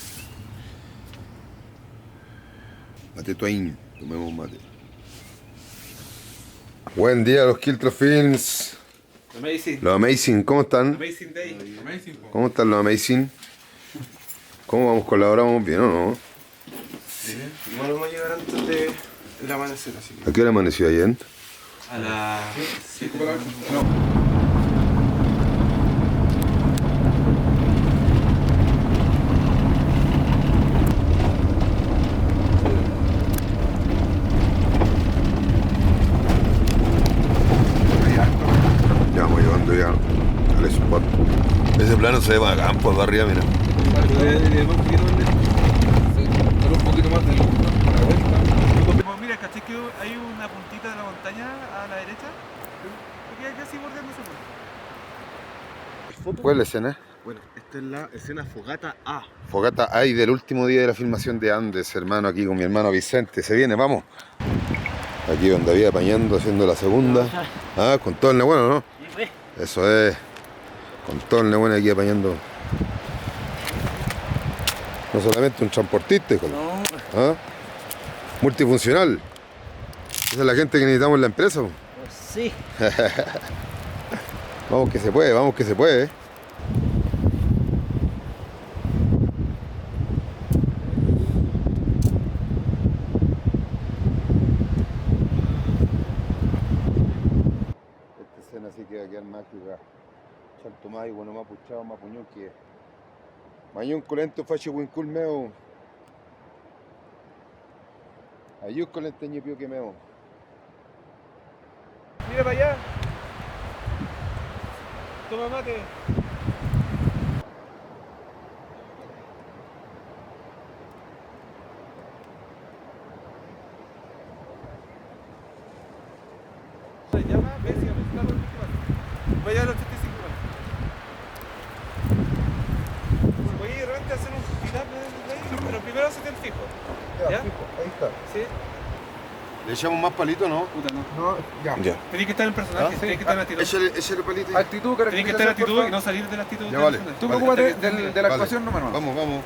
Mate Twain, tomemos un mate. Buen día los Kiltro Films. Amazing. Los Amazing, ¿cómo están? Amazing Day. ¿Cómo están los Amazing? ¿Cómo vamos con la hora? ¿Vamos bien o no? Sí. Igual vamos a llegar antes del amanecer, así que. ¿A qué hora amaneció ayer? A las 7 de la noche. Ya vamos llegando ya al spot. Ese plano se ve bacán por arriba, mira. Un poquito más de luz, ¿no? Para la vuelta. Mira, ¿cachai que hay una puntita de la montaña a la derecha? Que queda casi bordeando ese puente. ¿Cuál es la escena? Bueno, esta es la escena Fogata A. Fogata hay del último día de la filmación de Andes, hermano, aquí con mi hermano Vicente. Se viene, vamos. Aquí donde había apañando, haciendo la segunda. Ah, con todo el nebueno, ¿no? Eso es. Con todo el nebueno aquí apañando. No solamente un transportista, hijo. ¿Ah? Multifuncional. Esa es la gente que necesitamos en la empresa. Sí. Vamos que se puede, vamos que se puede. Esta escena sí que va a quedar mágica. Salto más y bueno más puchado, más puñón que. Mañón colento facho wincul meo. Ayú colenteño pio que meo. Mira para allá. Toma mate. Se llama Bessia, vaya al 85. Voy de repente a hacer un pilar de ahí, pero primero hacete el fijo. ¿Ya? Ahí está. Sí. ¿Le echamos más palito, no? Puta, no. No, ya. Ya. Tenés que estar en personaje, tenés que estar en actitud. Échale palito. Actitud, Tenés que estar en actitud y caracterización, no salir de la actitud. Ya vale. Tú Vale. preocúpate de la Vale. actuación nomás. Vamos, vamos.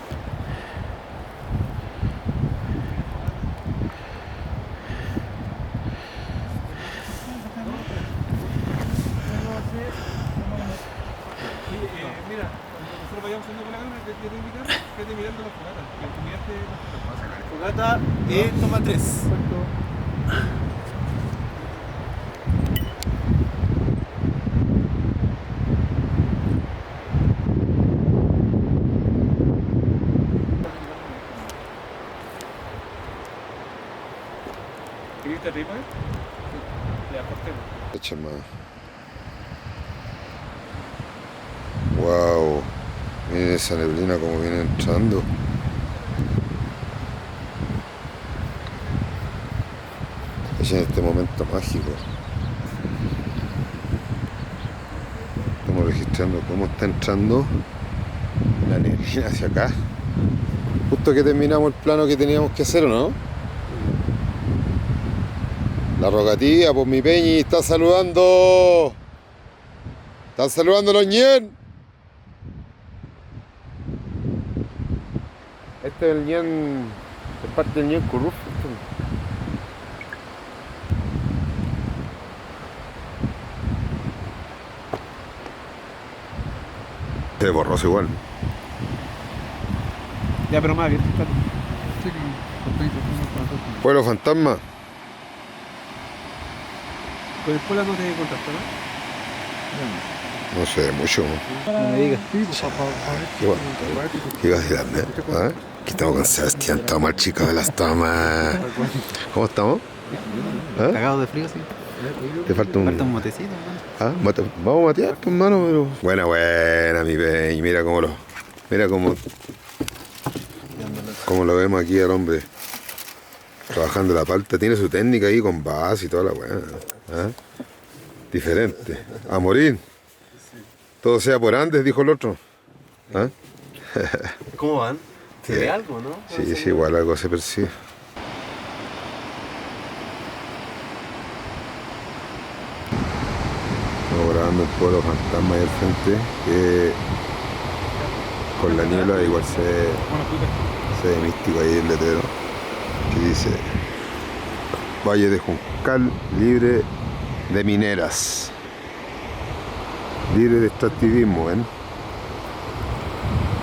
Mira, cuando nosotros vayamos haciendo con la cámara, te quiero invitar, quédate mirando la fogata. Que tú miraste la fogata. Fogata y toma 3. ¿Viste arriba? Le aportemos. Echa más. Wow. Miren esa neblina como viene entrando. Es en este momento mágico. Estamos registrando cómo está entrando la neblina hacia acá. Justo que terminamos el plano que teníamos que hacer, ¿o no? La rogativa, por mi Peñi, está saludando. Están saludando los ñen. Este es el ñen, es parte del ñen corrupto. Se borró igual. Ya, pero más bien. Pueblo fantasma. Con el pola no te contacto, ¿no? No sé, mucho. No me digas. ¿Qué ibas a decir? ¿Ah? Aquí estamos con Sebastián, toma el chico de las tomas. ¿Cómo estamos? ¿Ah? Cagado de frío, sí. Te falta Falta un un... motecito, ¿Ah? Vamos a matear, pues, hermano, pero... Buena, buena, mi Peñi. Mira cómo lo... Mira cómo... Cómo lo vemos aquí al hombre. Trabajando la palta. Tiene su técnica ahí con base y toda la buena. ¿Ah? Diferente. A morir. Todo sea por antes, dijo el otro. ¿Ah? ¿Cómo van? Se ve algo, ¿no? Sí, sí, igual algo se percibe. Estamos grabando el pueblo fantasma ahí al frente, que con la niebla igual se ve místico ahí el letrero, que dice Valle de Juncal libre de mineras, libre de extractivismo, ¿ven?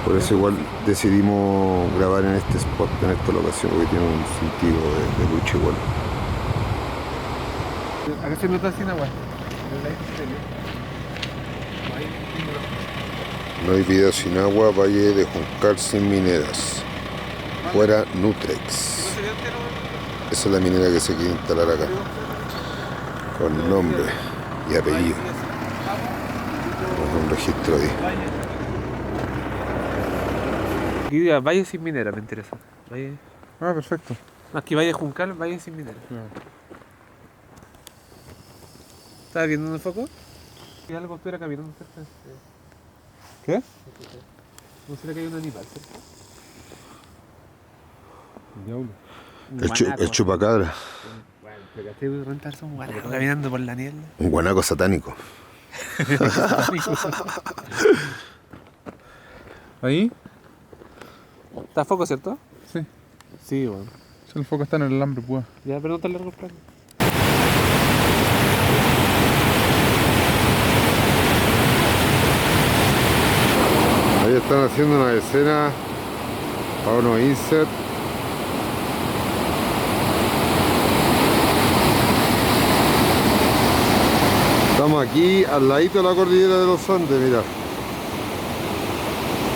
Por eso igual decidimos grabar en este spot, en esta locación, porque tiene un sentido de lucha igual. Acá se nota sin agua. No hay video sin agua, Valle de Juncal sin mineras. Fuera Nutrex. Esa es la minera que se quiere instalar acá. Con nombre y apellido. Con un registro ahí. Aquí diga Valle sin minera, me interesa. Valle... Ah, perfecto. Aquí Valle Juncal, Valle sin minera. ¿Estás viendo en el foco? Hay algo que era caminando cerca. ¿Qué? ¿No será que hay un animal cerca? Diablo. El chupacabra. Bueno, pero que te rentar son guanacos caminando por la niebla. Un guanaco satánico. ¿Ahí? ¿Está a foco, cierto? Sí. Sí, bueno. El foco está en el alambre, pues. Ya, pero no tan largo el plano. Ahí están haciendo una escena para unos insert. Estamos aquí al ladito de la cordillera de los Andes, mira.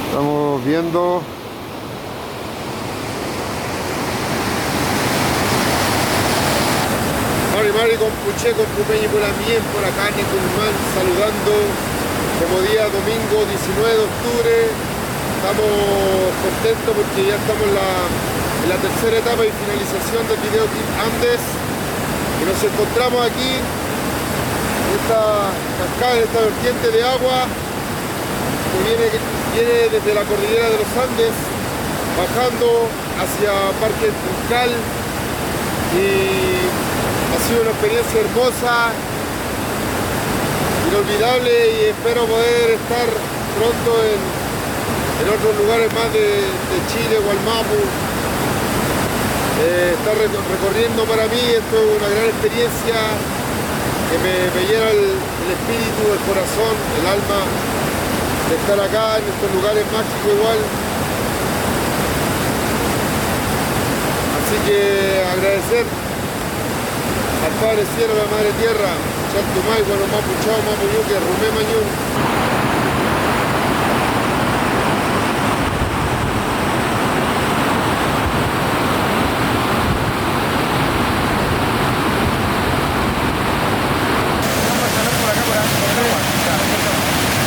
Estamos viendo Mari con Puché, con Pupeñi por Amien, por acá Niculmán, saludando como día domingo 19 de octubre. Estamos contentos porque ya estamos en la tercera etapa y finalización del videoclip Andes, y nos encontramos aquí en esta cascada, en esta vertiente de agua que viene desde la cordillera de los Andes, bajando hacia Parque Juncal, y ha sido una experiencia hermosa, inolvidable, y espero poder estar pronto en otros lugares más de Chile, Gualmapu. Estar recorriendo para mí, esto es una gran experiencia que me llena el espíritu, el corazón, el alma, de estar acá en estos lugares mágicos igual. Así que agradecer al Padre Cielo, a la Madre Tierra, Chantumay, Guanomapu, Chao, Mapu, Yuque, Rumé, Mañú.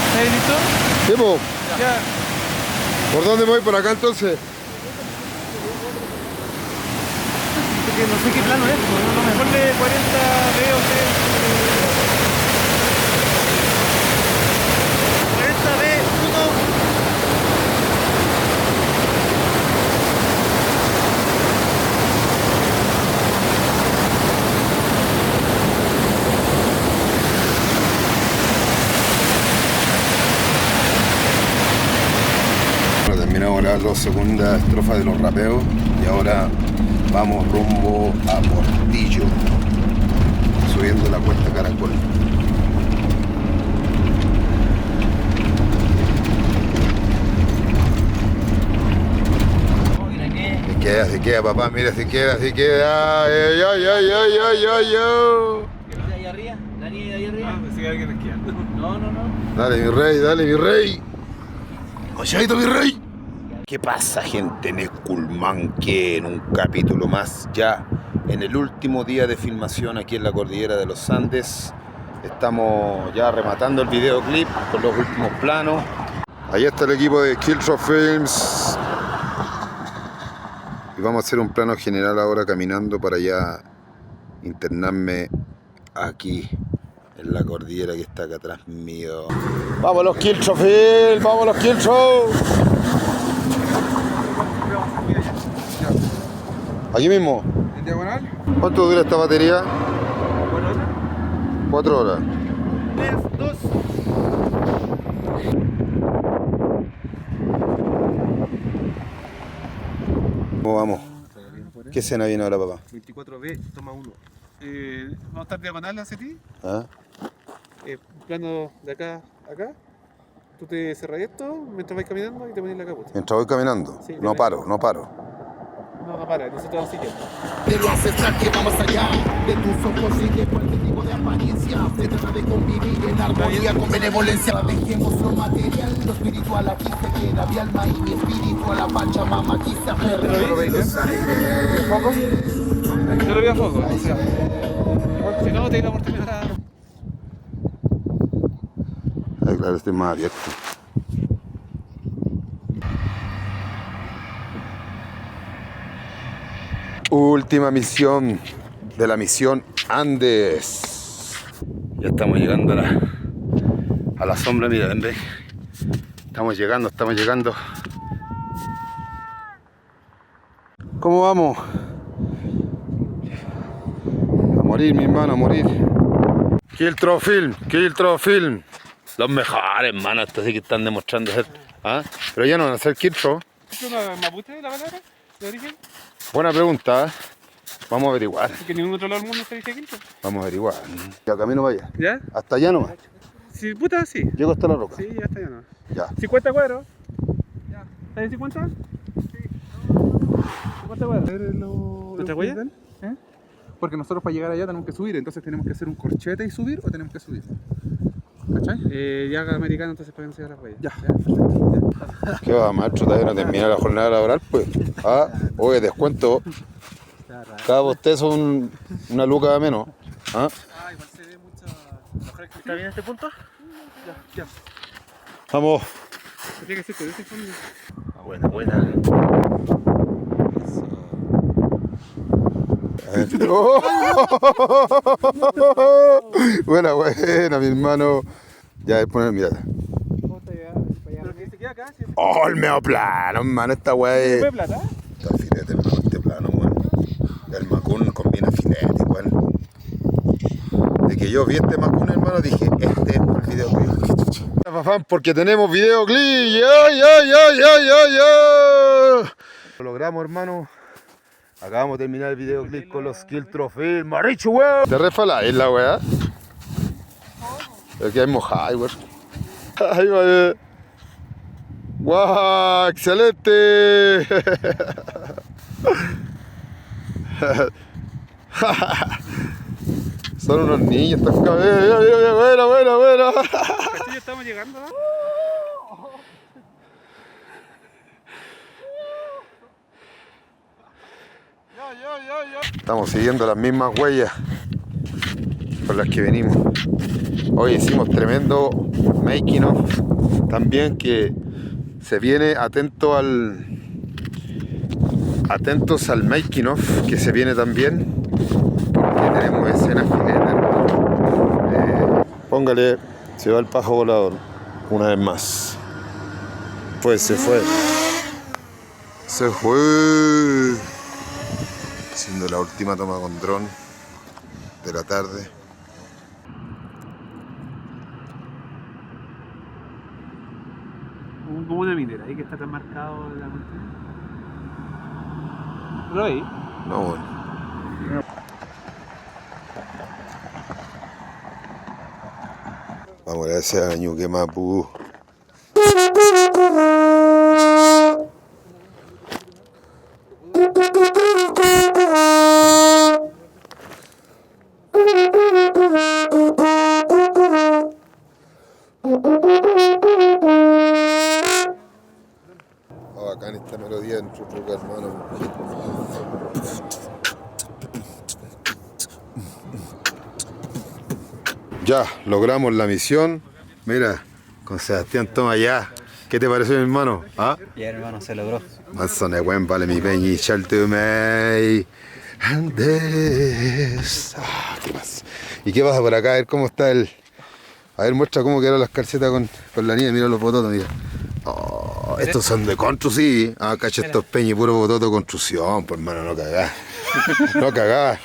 ¿Estás listo? ¿Sí, po? Ya. ¿Por dónde me voy? ¿Por acá entonces? Que no sé qué plano es, pues, no, mejor de 40 B o 40 B, 1. Bueno, terminamos de grabar la segunda estrofa de los rapeos y ahora vamos rumbo a Portillo, subiendo la cuesta Caracol. Se queda, papá, mira, se queda. ¡Ay, ay, ay, ay, ay, ay, ay! ¿De ahí arriba? ¿La niña de ahí arriba? Ah, pensé que alguien esquiando. No. Dale, mi rey. ¡Calladito, mi rey! ¿Qué pasa, gente? Nesculman, que en un capítulo más, ya en el último día de filmación aquí en la cordillera de los Andes. Estamos ya rematando el videoclip con los últimos planos. Ahí está el equipo de Killshot Films. Y vamos a hacer un plano general ahora caminando para ya internarme aquí en la cordillera que está acá atrás mío. ¡Vamos los Killshot Films! ¡Vamos los Killshot! ¿Aquí mismo? ¿En diagonal? ¿Cuánto dura esta batería? 4 horas. 3, 2. ¿Cómo vamos? ¿Qué escena viene ahora, papá? 24B, toma 1. Vamos a estar diagonal hacia ti. ¿Ah? Plano de acá a acá. Tú te cerras esto mientras vais caminando y te pones la capucha. Mientras voy caminando. Sí, No paro. No, para, nosotros vamos siguiendo. De lo ancestral que va más allá de tus ojos y de cualquier tipo de apariencia. Se trata de convivir en armonía con benevolencia. Dejemos lo material, lo espiritual aquí se queda. Mi alma y mi espíritu a la Pachamama aquí se aferra. ¿Foco? Yo lo vi a foco. O sea, si no, te di la oportunidad. Ay, claro, estoy más abierto. Última misión de la misión Andes. Ya estamos llegando a la sombra, mira, ven, ve. Estamos llegando. ¿Cómo vamos? A morir, mi hermano, a morir. Kiltrofilm. Los mejores, hermano, estos sí que están demostrando ser. ¿Ah? Pero ya no van a ser Kiltro. ¿Es una mapuche la palabra de origen? Buena pregunta, ¿eh? Vamos a averiguar. Porque ningún otro lado del mundo se dice quinto. Vamos a averiguar. Ya camino vaya. ¿Ya? Hasta allá nomás. Sí, puta, sí. Llego hasta la roca. Sí, ya está ya no. Ya. 50 cuadros. Ya. ¿Estás en 50? Sí. 50 cuadros. ¿Nuestra huella? ¿Eh? Porque nosotros para llegar allá tenemos que subir, entonces tenemos que hacer un corchete y subir o tenemos que subir. ¿Cachai? Ya americano, entonces para que no se vea las huellas. Ya, perfecto. ¿Qué va, maestro? Todavía no termina la jornada laboral, pues. Ah, oye, descuento. Cada bostezo una luca menos. ¿Ah? Igual se ve mucha... ¿Está bien este punto? Ya. Vamos. Tiene que ser con ese fondo. Buena. Buena, mi hermano. Ya, poner mirada. ¿Cómo está ya? ¿Pero que se queda acá? ¿Sí? Oh, el medio plano, hermano, esta weá es. ¿Fue plata? Está filete, hermano, este plano, weón. El Macún combina filete, weón. De que yo vi este Macún, hermano, dije, este es el videoclip. Porque tenemos videoclip. Lo logramos, hermano. Acabamos de terminar el videoclip con los Kiltrofilm. ¡Maricho, weón! ¿Te refaláis la weá? Es que hay mojada, weón. ¡Ay, weón! ¡Guau! ¡Excelente! Son unos niños estos cabezas. Buena. Ya estamos llegando, ¿no? Estamos siguiendo las mismas huellas por las que venimos. Hoy hicimos tremendo making of. También que se viene atentos al making of que se viene también, porque tenemos escenas filetas. Póngale, se va el pajo volador una vez más. Pues se fue. Haciendo la última toma con dron de la tarde. Como una minera ahí que está tan marcado en la montaña. ¿Lo veis? No, bueno. Vamos a ese año que Mapu. Bacán esta melodía en su truca, hermano. Ya, logramos la misión. Mira, con Sebastián, toma ya. ¿Qué te pareció, mi hermano? ¿Ah? Ya, hermano, se logró. Manzone buen vale mi peñi, Chaltumey. Andes. ¿Qué pasa? ¿Y qué pasa por acá? A ver cómo está el. A ver, muestra cómo quedaron las calcetas con la niña. Mira los bototos, mira. Oh, estos son de construcción, sí. Cacha, estos peñi, puro bototo construcción. Pues hermano, no cagás. No cagás.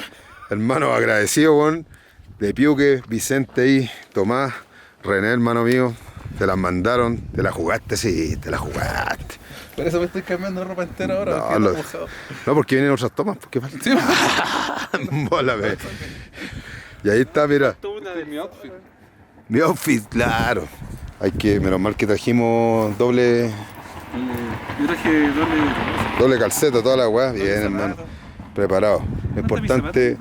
Hermano, agradecido, weón. de Piuque, Vicente ahí, Tomás, René, hermano mío. Te las mandaron, te la jugaste, sí, te la jugaste. Por eso me estoy cambiando de ropa entera ahora. No, porque ando lo- mojado. No, porque vienen otras tomas, porque falta. Sí, Bólame. Y ahí está, mira. este es mi outfit. Mi outfit, claro. Hay que, menos mal que trajimos doble Yo traje doble calceta, toda la weá. Bien, zapato. hermano. Preparado. Lo importante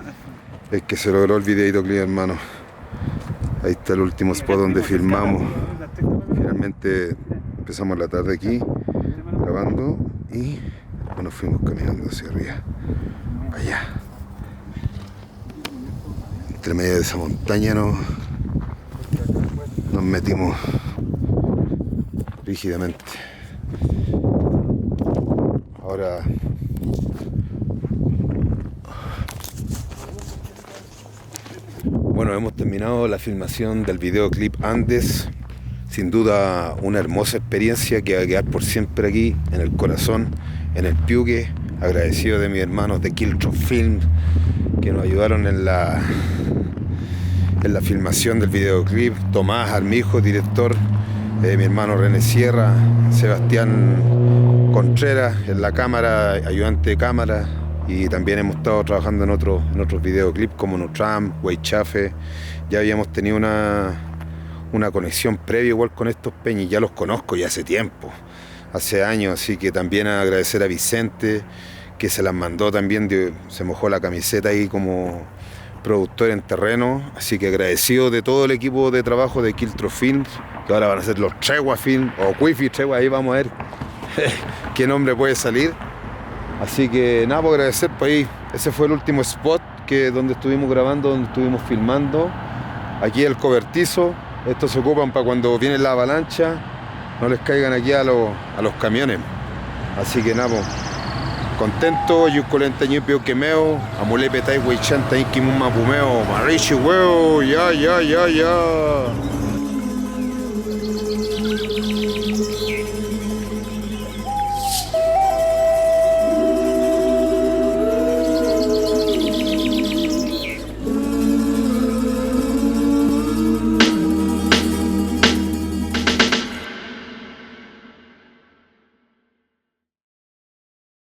es que se logró el videito clip, hermano. Ahí está el último spot donde filmamos. Finalmente empezamos la tarde aquí grabando y después nos fuimos caminando hacia arriba, allá. Entre medio de esa montaña nos metimos rígidamente. Ahora bueno, hemos terminado la filmación del videoclip Andes. Sin duda una hermosa experiencia que va a quedar por siempre aquí en el corazón, en el Piuque. Agradecido de mis hermanos de Kiltro Film que nos ayudaron en la filmación del videoclip. Tomás Armijo, director, mi hermano René Sierra, Sebastián Contreras en la cámara, ayudante de cámara. Y también hemos estado trabajando en otros videoclips como Nutram, Weichafe. Ya habíamos tenido una conexión previa igual con estos peñas, ya los conozco ya hace tiempo, hace años, así que también agradecer a Vicente que se las mandó también, se mojó la camiseta ahí como productor en terreno, así que agradecido de todo el equipo de trabajo de Kiltro Films, que ahora van a ser los Tregua Film o Quifi Tregua, ahí vamos a ver qué nombre puede salir. Así que nada, por agradecer por ahí. Ese fue el último spot donde estuvimos grabando, donde estuvimos filmando. Aquí el cobertizo. Estos se ocupan para cuando viene la avalancha, no les caigan aquí a los camiones. Así que nada, contento, yucolentaño pio quemeo, amule petai huichanta y kimuma pumeo, marichi huevo, ya.